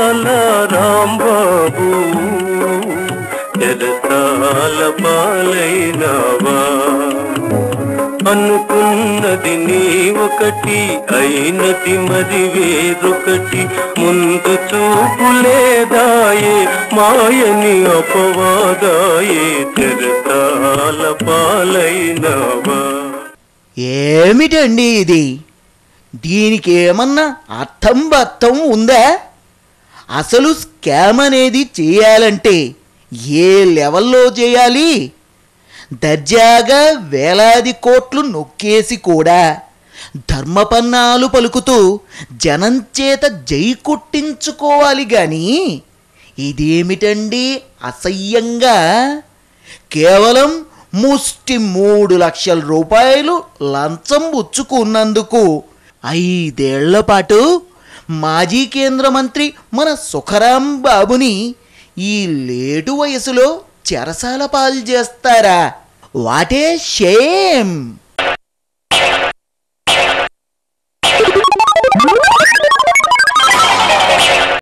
చెరసాల రాంబాబు చెరసాల పాలైనవా అనుకున్నది నీ ఒకటి అయినది మరి వేరొకటి ముందు చూపు లేదాయే మాయని అపవాదాయే చెరసాల పాలైనవా. ఏమిటండి ఇది? దీనికి ఏమన్నా అర్థం ఉందా? అసలు స్కామ్ అనేది చేయాలంటే ఏ లెవెల్లో చేయాలి? దర్జాగా వేలాది కోట్లు నొక్కేసి కూడా ధర్మపన్నాలు పలుకుతూ జనం చేత జై కొట్టించుకోవాలి గాని ఇదేమిటండి అసహ్యంగా కేవలం ముష్టి 3 లక్షల రూపాయలు లంచం పుచ్చుకున్నందుకు 5 ఏళ్ల పాటు మాజీ కేంద్ర మంత్రి మన సుఖరాం బాబుని ఈ లేటు వయసులో చెరసాల పాలు చేస్తారా? What a shame!